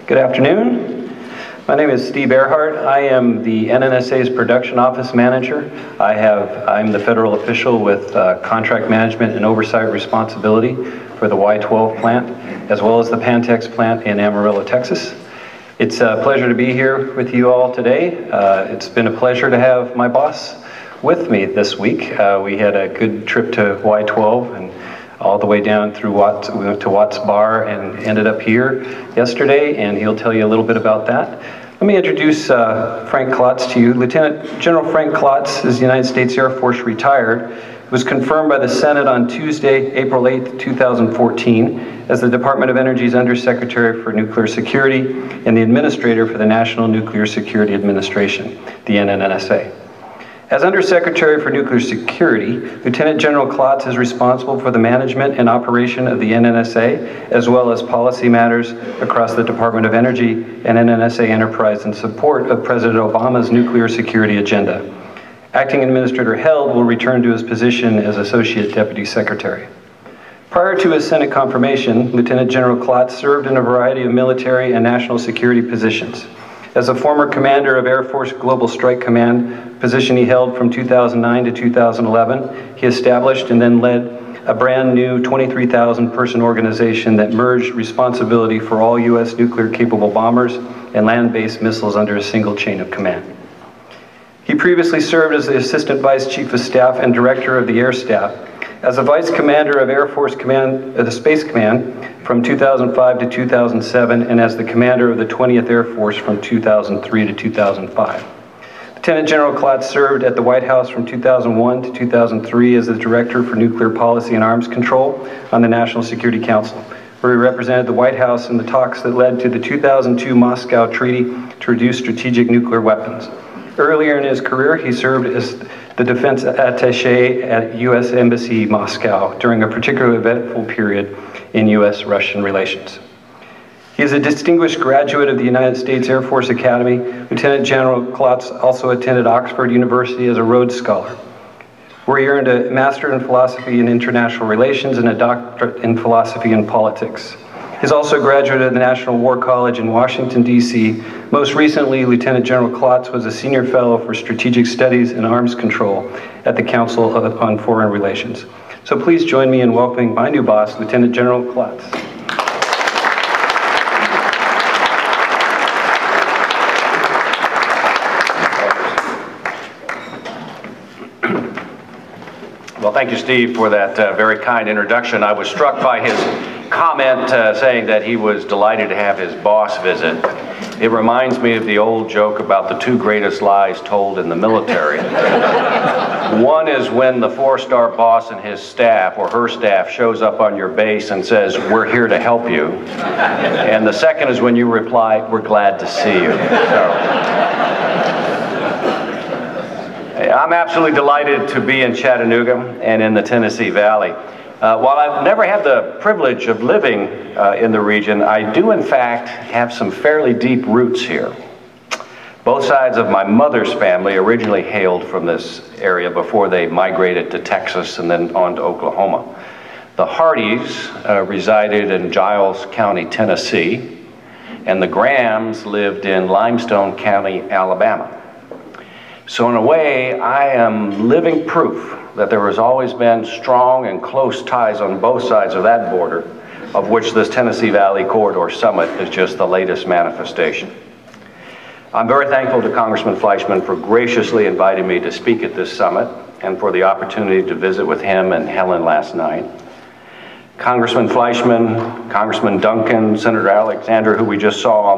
Good afternoon. My name is Steve Earhart. I am the NNSA's Production Office Manager. I'm the federal official with contract management and oversight responsibility for the Y12 plant, as well as the Pantex plant in Amarillo, Texas. It's a pleasure to be here with you all today. It's been a pleasure to have my boss with me this week. We had a good trip to Y12 and all the way down through Watts. We went to Watts Bar and ended up here yesterday, and he'll tell you a little bit about that. Let me introduce Frank Klotz to you. Lieutenant General Frank Klotz is United States Air Force retired. He was confirmed by the Senate on Tuesday, April 8, 2014, as the Department of Energy's Undersecretary for Nuclear Security and the Administrator for the National Nuclear Security Administration, the NNSA. As Undersecretary for Nuclear Security, Lieutenant General Klotz is responsible for the management and operation of the NNSA, as well as policy matters across the Department of Energy and NNSA enterprise in support of President Obama's nuclear security agenda. Acting Administrator Held will return to his position as Associate Deputy Secretary. Prior to his Senate confirmation, Lieutenant General Klotz served in a variety of military and national security positions. As a former commander of Air Force Global Strike Command, position he held from 2009 to 2011, he established and then led a brand new 23,000 person organization that merged responsibility for all U.S. nuclear capable bombers and land-based missiles under a single chain of command. He previously served as the Assistant Vice Chief of Staff and Director of the Air Staff, as a Vice Commander of Air Force Command, the Space Command from 2005 to 2007, and as the Commander of the 20th Air Force from 2003 to 2005. Lieutenant General Klotz served at the White House from 2001 to 2003 as the Director for Nuclear Policy and Arms Control on the National Security Council, where he represented the White House in the talks that led to the 2002 Moscow Treaty to reduce strategic nuclear weapons. Earlier in his career, he served as the defense attaché at U.S. Embassy Moscow during a particularly eventful period in U.S.-Russian relations. He is a distinguished graduate of the United States Air Force Academy. Lieutenant General Klotz also attended Oxford University as a Rhodes Scholar, where he earned a Master in Philosophy and International Relations and a Doctorate in Philosophy and Politics. He's also a graduate of the National War College in Washington, D.C. Most recently, Lieutenant General Klotz was a Senior Fellow for Strategic Studies and Arms Control at the Council on Foreign Relations. So please join me in welcoming my new boss, Lieutenant General Klotz. Well, thank you, Steve, for that very kind introduction. I was struck by his comment saying that he was delighted to have his boss visit. It reminds me of the old joke about the two greatest lies told in the military. One is when the four-star boss and his staff or her staff shows up on your base and says, "We're here to help you." And the second is when you reply, "We're glad to see you." I'm absolutely delighted to be in Chattanooga and in the Tennessee Valley. While I've never had the privilege of living in the region, I do in fact have some fairly deep roots here. Both sides of my mother's family originally hailed from this area before they migrated to Texas and then on to Oklahoma. The Hardys resided in Giles County, Tennessee, and the Grahams lived in Limestone County, Alabama. So in a way, I am living proof that there has always been strong and close ties on both sides of that border, of which this Tennessee Valley Corridor Summit is just the latest manifestation. I'm very thankful to Congressman Fleischmann for graciously inviting me to speak at this summit and for the opportunity to visit with him and Helen last night. Congressman Fleischmann, Congressman Duncan, Senator Alexander, who we just saw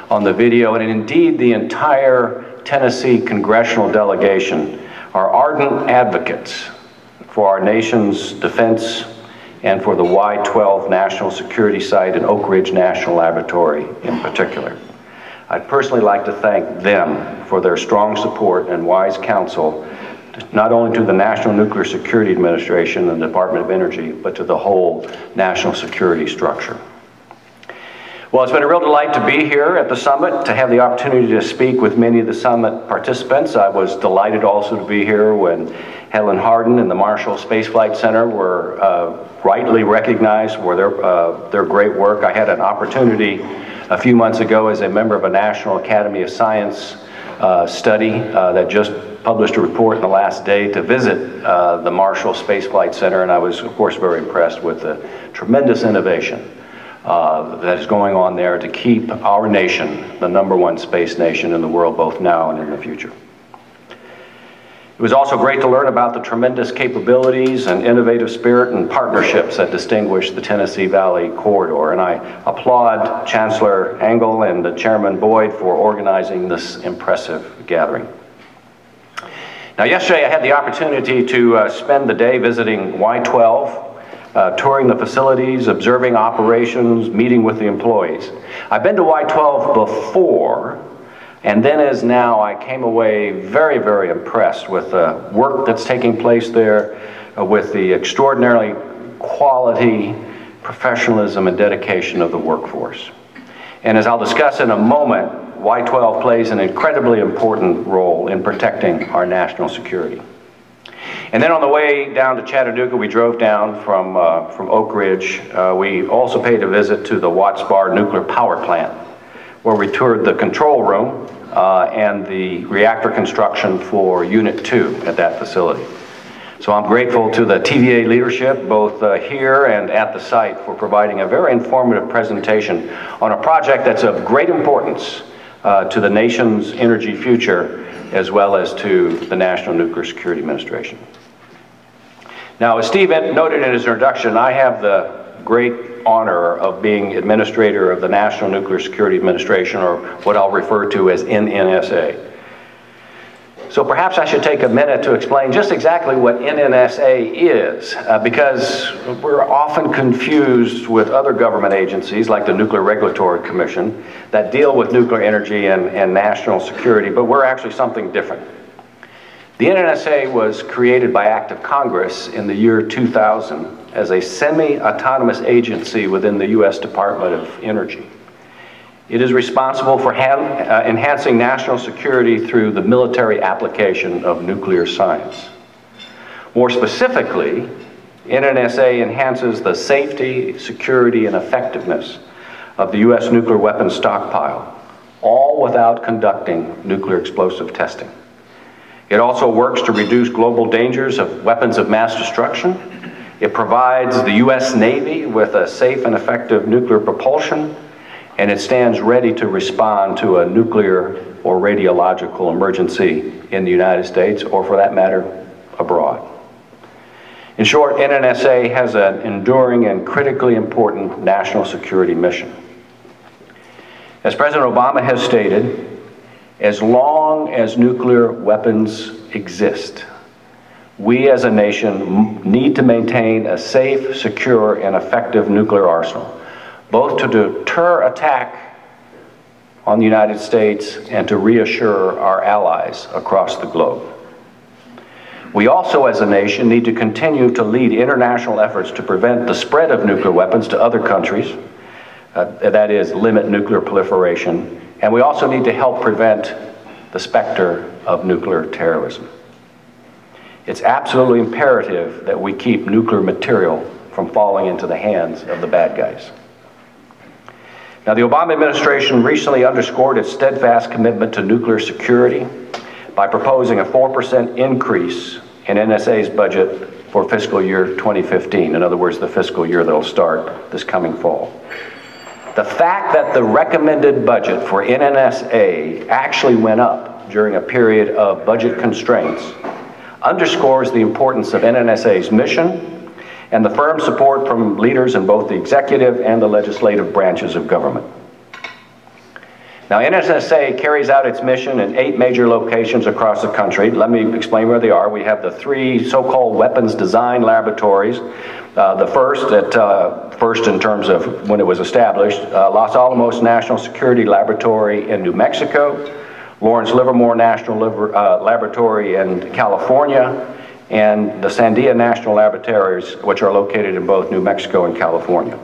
on the video, and indeed the entire Tennessee congressional delegation are ardent advocates for our nation's defense and for the Y12 National Security Site and Oak Ridge National Laboratory in particular. I'd personally like to thank them for their strong support and wise counsel, not only to the National Nuclear Security Administration and the Department of Energy, but to the whole national security structure. Well, it's been a real delight to be here at the summit, to have the opportunity to speak with many of the summit participants. I was delighted also to be here when Helen Hardin and the Marshall Space Flight Center were rightly recognized for their great work. I had an opportunity a few months ago as a member of a National Academy of Science study that just published a report in the last day to visit the Marshall Space Flight Center, and I was, of course, very impressed with the tremendous innovation that is going on there to keep our nation the #1 space nation in the world, both now and in the future. It was also great to learn about the tremendous capabilities and innovative spirit and partnerships that distinguish the Tennessee Valley Corridor, and I applaud Chancellor Engel and Chairman Boyd for organizing this impressive gathering. Now, yesterday I had the opportunity to spend the day visiting Y-12, touring the facilities, observing operations, meeting with the employees. I've been to Y-12 before, and then as now, I came away very, very impressed with the work that's taking place there, with the extraordinarily quality, professionalism, and dedication of the workforce. And as I'll discuss in a moment, Y-12 plays an incredibly important role in protecting our national security. And then on the way down to Chattanooga, we drove down from Oak Ridge. We also paid a visit to the Watts Bar Nuclear Power Plant, where we toured the control room and the reactor construction for Unit 2 at that facility. So I'm grateful to the TVA leadership, both here and at the site, for providing a very informative presentation on a project that's of great importance to the nation's energy future, as well as to the National Nuclear Security Administration. Now, as Steve noted in his introduction, I have the great honor of being administrator of the National Nuclear Security Administration, or what I'll refer to as NNSA. So perhaps I should take a minute to explain just exactly what NNSA is, because we're often confused with other government agencies like the Nuclear Regulatory Commission that deal with nuclear energy and national security, but we're actually something different. The NNSA was created by act of Congress in the year 2000 as a semi-autonomous agency within the U.S. Department of Energy. It is responsible for enhancing national security through the military application of nuclear science. More specifically, NNSA enhances the safety, security, and effectiveness of the U.S. nuclear weapons stockpile, all without conducting nuclear explosive testing. It also works to reduce global dangers of weapons of mass destruction. It provides the U.S. Navy with a safe and effective nuclear propulsion, and it stands ready to respond to a nuclear or radiological emergency in the United States, or for that matter, abroad. In short, NNSA has an enduring and critically important national security mission. As President Obama has stated, as long as nuclear weapons exist, we as a nation need to maintain a safe, secure, and effective nuclear arsenal, both to deter attack on the United States and to reassure our allies across the globe. We also, as a nation, need to continue to lead international efforts to prevent the spread of nuclear weapons to other countries, that is, limit nuclear proliferation, and we also need to help prevent the specter of nuclear terrorism. It's absolutely imperative that we keep nuclear material from falling into the hands of the bad guys. Now, the Obama administration recently underscored its steadfast commitment to nuclear security by proposing a 4% increase in NSA's budget for fiscal year 2015, in other words, the fiscal year that will start this coming fall. The fact that the recommended budget for NNSA actually went up during a period of budget constraints underscores the importance of NNSA's mission and the firm support from leaders in both the executive and the legislative branches of government. Now, NNSA carries out its mission in 8 major locations across the country. Let me explain where they are. We have the 3 so-called weapons design laboratories. The first in terms of when it was established, Los Alamos National Security Laboratory in New Mexico, Lawrence Livermore National Laboratory in California, and the Sandia National Laboratories, which are located in both New Mexico and California.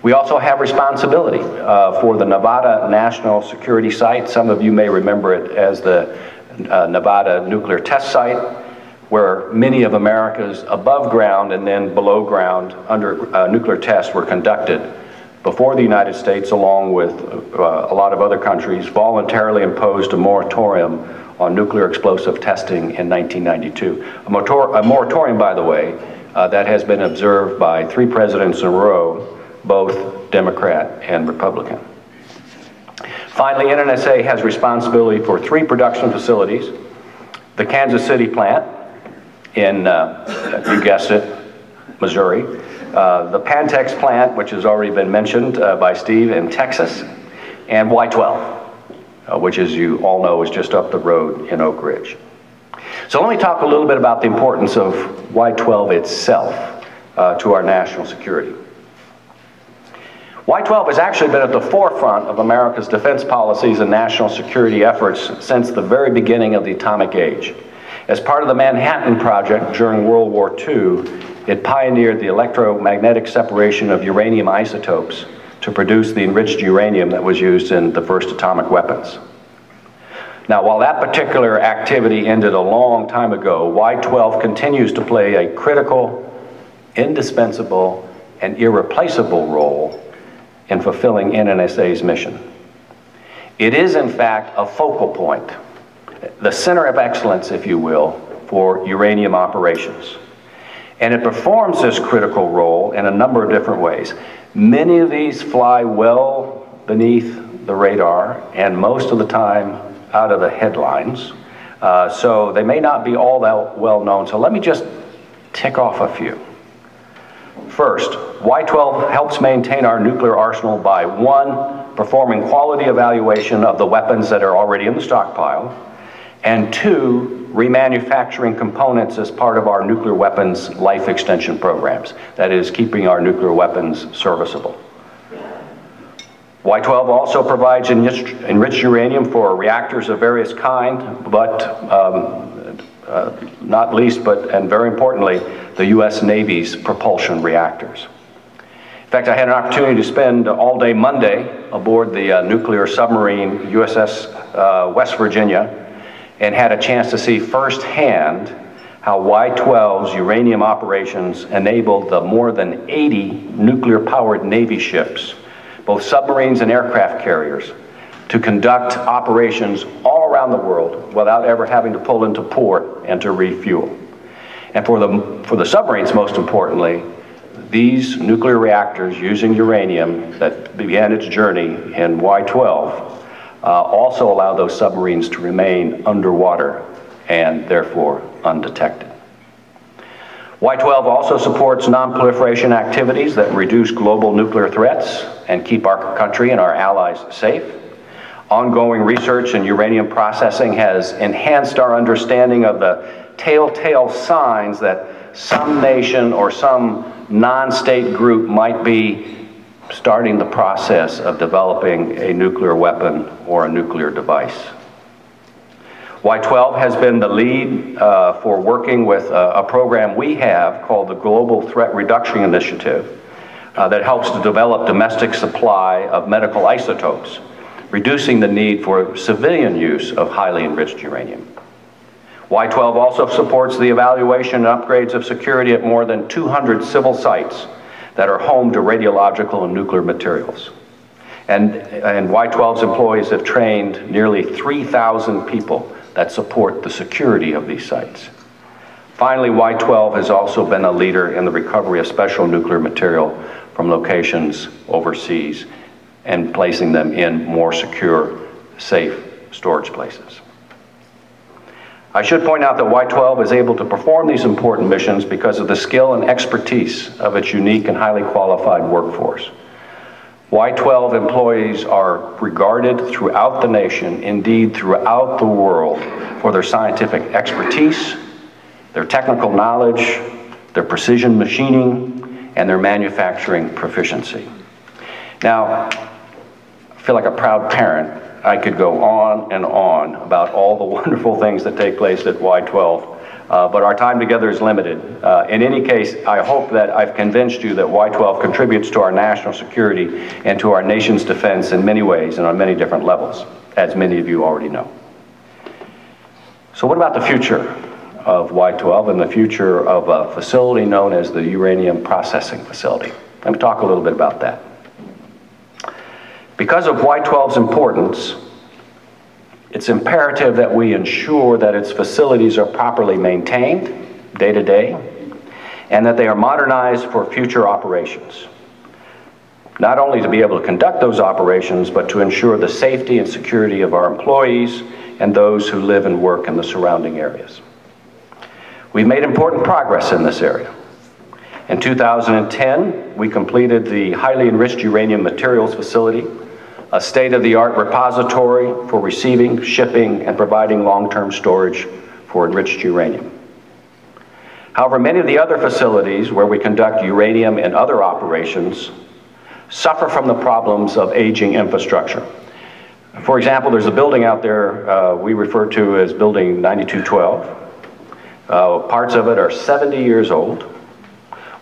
We also have responsibility for the Nevada National Security Site. Some of you may remember it as the Nevada Nuclear Test Site, where many of America's above ground and then below ground under nuclear tests were conducted before the United States, along with a lot of other countries, voluntarily imposed a moratorium on nuclear explosive testing in 1992. A moratorium, by the way, that has been observed by 3 presidents in a row, both Democrat and Republican. Finally, NNSA has responsibility for 3 production facilities: the Kansas City plant in, you guessed it, Missouri, the Pantex plant, which has already been mentioned by Steve, in Texas, and Y-12, which, as you all know, is just up the road in Oak Ridge. So let me talk a little bit about the importance of Y-12 itself to our national security. Y-12 has actually been at the forefront of America's defense policies and national security efforts since the very beginning of the atomic age. As part of the Manhattan Project during World War II, it pioneered the electromagnetic separation of uranium isotopes to produce the enriched uranium that was used in the first atomic weapons. Now, while that particular activity ended a long time ago, Y-12 continues to play a critical, indispensable, and irreplaceable role in fulfilling NNSA's mission. It is, in fact, a focal point, the center of excellence, if you will, for uranium operations. And it performs this critical role in a number of different ways. Many of these fly well beneath the radar, and most of the time out of the headlines. So they may not be all that well known. So let me just tick off a few. First, Y-12 helps maintain our nuclear arsenal by 1, performing quality evaluation of the weapons that are already in the stockpile, and 2, remanufacturing components as part of our nuclear weapons life extension programs. That is, keeping our nuclear weapons serviceable. Y-12 also provides enriched uranium for reactors of various kind, but not least, and very importantly, the U.S. Navy's propulsion reactors. In fact, I had an opportunity to spend all day Monday aboard the nuclear submarine USS West Virginia, and had a chance to see firsthand how Y-12's uranium operations enabled the more than 80 nuclear-powered Navy ships, both submarines and aircraft carriers, to conduct operations all around the world without ever having to pull into port and to refuel. And for the submarines, most importantly, these nuclear reactors using uranium that began its journey in Y-12 also allow those submarines to remain underwater and therefore undetected. Y-12 also supports non-proliferation activities that reduce global nuclear threats and keep our country and our allies safe. Ongoing research in uranium processing has enhanced our understanding of the telltale signs that some nation or some non-state group might be starting the process of developing a nuclear weapon or a nuclear device. Y-12 has been the lead for working with a program we have called the Global Threat Reduction Initiative that helps to develop domestic supply of medical isotopes, reducing the need for civilian use of highly enriched uranium. Y-12 also supports the evaluation and upgrades of security at more than 200 civil sites that are home to radiological and nuclear materials. And Y-12's employees have trained nearly 3,000 people that support the security of these sites. Finally, Y-12 has also been a leader in the recovery of special nuclear material from locations overseas and placing them in more secure, safe storage places. I should point out that Y-12 is able to perform these important missions because of the skill and expertise of its unique and highly qualified workforce. Y-12 employees are regarded throughout the nation, indeed throughout the world, for their scientific expertise, their technical knowledge, their precision machining, and their manufacturing proficiency. Now, I feel like a proud parent. I could go on and on about all the wonderful things that take place at Y-12, but our time together is limited. In any case, I hope that I've convinced you that Y-12 contributes to our national security and to our nation's defense in many ways and on many different levels, as many of you already know. So what about the future of Y-12 and the future of a facility known as the Uranium Processing Facility? Let me talk a little bit about that. Because of Y-12's importance, it's imperative that we ensure that its facilities are properly maintained day to day and that they are modernized for future operations. Not only to be able to conduct those operations, but to ensure the safety and security of our employees and those who live and work in the surrounding areas. We've made important progress in this area. In 2010, we completed the highly enriched uranium materials facility, a state-of-the-art repository for receiving, shipping, and providing long-term storage for enriched uranium. However, many of the other facilities where we conduct uranium and other operations suffer from the problems of aging infrastructure. For example, there's a building out there we refer to as Building 9212. Parts of it are 70 years old,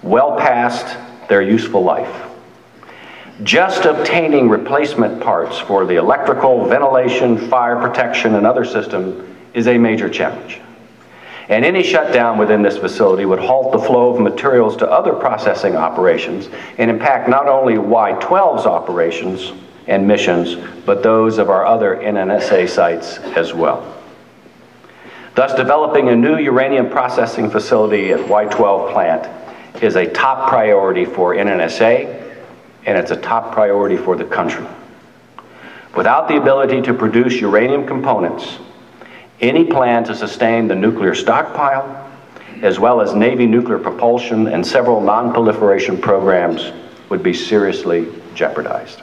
well past their useful life. Just obtaining replacement parts for the electrical, ventilation, fire protection, and other systems is a major challenge. And any shutdown within this facility would halt the flow of materials to other processing operations and impact not only Y-12's operations and missions, but those of our other NNSA sites as well. Thus, developing a new uranium processing facility at Y-12 plant is a top priority for NNSA, and it's a top priority for the country. Without the ability to produce uranium components, any plan to sustain the nuclear stockpile, as well as Navy nuclear propulsion and several non-proliferation programs, would be seriously jeopardized.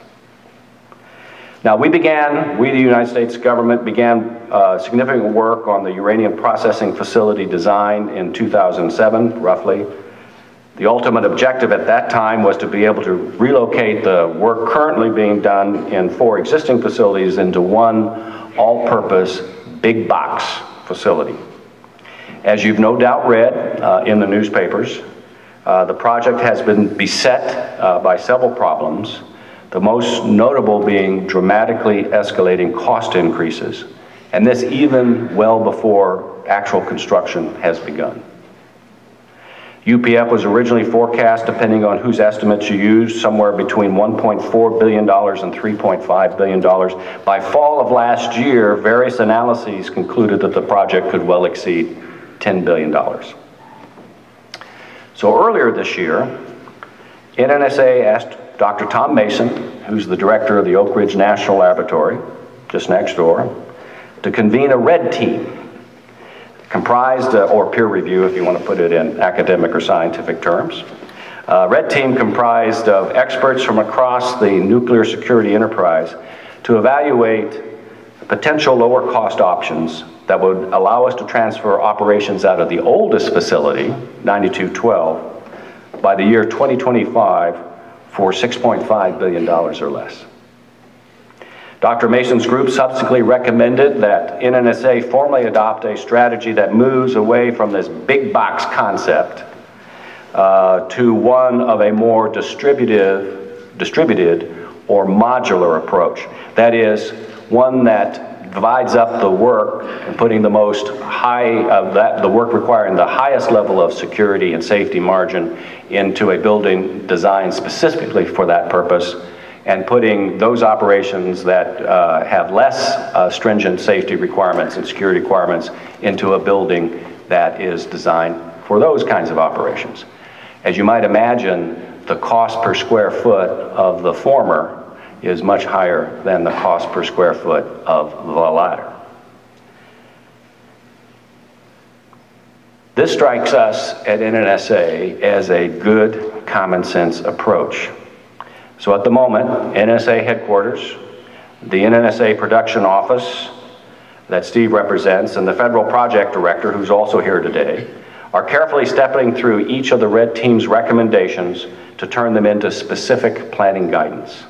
Now, the United States government began significant work on the uranium processing facility design in 2007, roughly. The ultimate objective at that time was to be able to relocate the work currently being done in 4 existing facilities into one all-purpose big box facility. As you've no doubt read in the newspapers, the project has been beset by several problems, the most notable being dramatically escalating cost increases, and this even well before actual construction has begun. UPF was originally forecast, depending on whose estimates you use, somewhere between $1.4 billion and $3.5 billion. By fall of last year, various analyses concluded that the project could well exceed $10 billion. So earlier this year, NNSA asked Dr. Tom Mason, who's the director of the Oak Ridge National Laboratory, just next door, to convene a red team comprised, or peer review if you want to put it in academic or scientific terms. Red team comprised of experts from across the nuclear security enterprise to evaluate potential lower cost options that would allow us to transfer operations out of the oldest facility, 9212, by the year 2025 for $6.5 billion or less. Dr. Mason's group subsequently recommended that NNSA formally adopt a strategy that moves away from this big box concept to one of a more distributed or modular approach. That is, one that divides up the work and putting the the work requiring the highest level of security and safety margin into a building designed specifically for that purpose, and putting those operations that have less stringent safety requirements and security requirements into a building that is designed for those kinds of operations. As you might imagine, the cost per square foot of the former is much higher than the cost per square foot of the latter. This strikes us at NNSA as a good common sense approach. So at the moment, NNSA headquarters, the NNSA production office that Steve represents, and the federal project director, who's also here today, are carefully stepping through each of the red team's recommendations to turn them into specific planning guidance.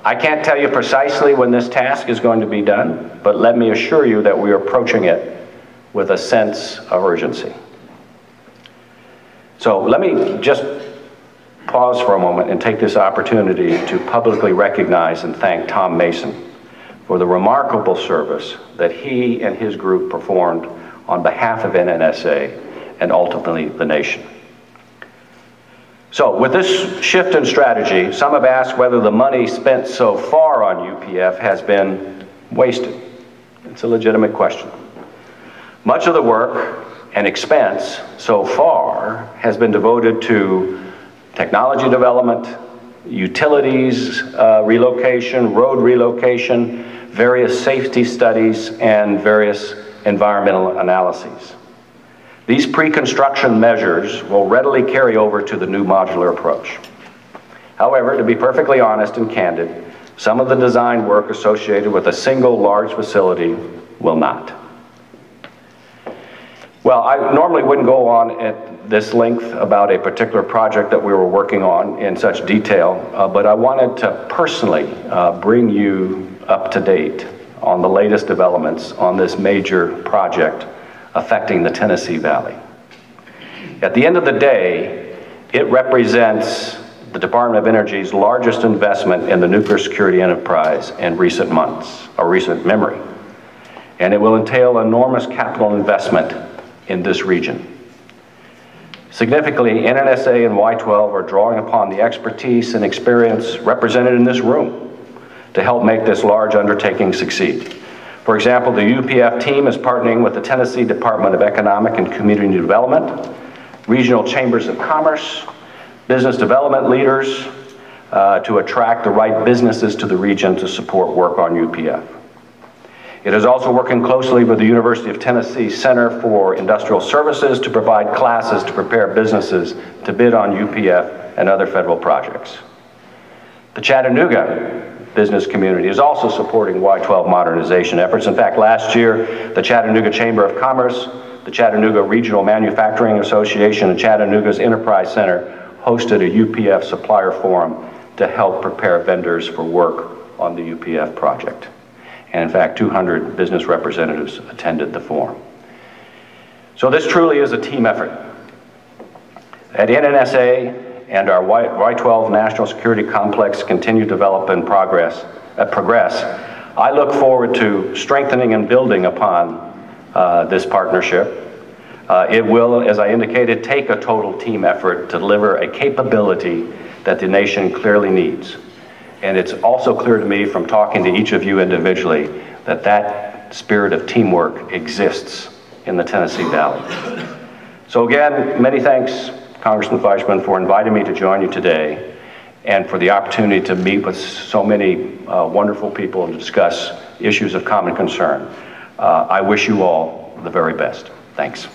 I can't tell you precisely when this task is going to be done, but let me assure you that we are approaching it with a sense of urgency. So let me just pause for a moment and take this opportunity to publicly recognize and thank Tom Mason for the remarkable service that he and his group performed on behalf of NNSA and ultimately the nation. So with this shift in strategy, some have asked whether the money spent so far on UPF has been wasted. It's a legitimate question. Much of the work and expense so far has been devoted to technology development, utilities relocation, road relocation, various safety studies, and various environmental analyses. These pre-construction measures will readily carry over to the new modular approach. However, to be perfectly honest and candid, some of the design work associated with a single large facility will not. Well, I normally wouldn't go on at this length about a particular project that we were working on in such detail, but I wanted to personally bring you up to date on the latest developments on this major project affecting the Tennessee Valley. At the end of the day, it represents the Department of Energy's largest investment in the nuclear security enterprise in recent months, or recent memory. And it will entail enormous capital investment in this region. Significantly, NNSA and Y-12 are drawing upon the expertise and experience represented in this room to help make this large undertaking succeed. For example, the UPF team is partnering with the Tennessee Department of Economic and Community Development, regional chambers of commerce, business development leaders to attract the right businesses to the region to support work on UPF. It is also working closely with the University of Tennessee Center for Industrial Services to provide classes to prepare businesses to bid on UPF and other federal projects. The Chattanooga business community is also supporting Y-12 modernization efforts. In fact, last year, the Chattanooga Chamber of Commerce, the Chattanooga Regional Manufacturing Association, and Chattanooga's Enterprise Center hosted a UPF supplier forum to help prepare vendors for work on the UPF project. And in fact, 200 business representatives attended the forum. So this truly is a team effort. At NNSA, and our Y-12 National Security Complex continue to develop and progress, I look forward to strengthening and building upon this partnership. It will, as I indicated, take a total team effort to deliver a capability that the nation clearly needs. And it's also clear to me from talking to each of you individually that that spirit of teamwork exists in the Tennessee Valley. So again, many thanks, Congressman Fleischman, for inviting me to join you today and for the opportunity to meet with so many wonderful people and discuss issues of common concern. I wish you all the very best. Thanks.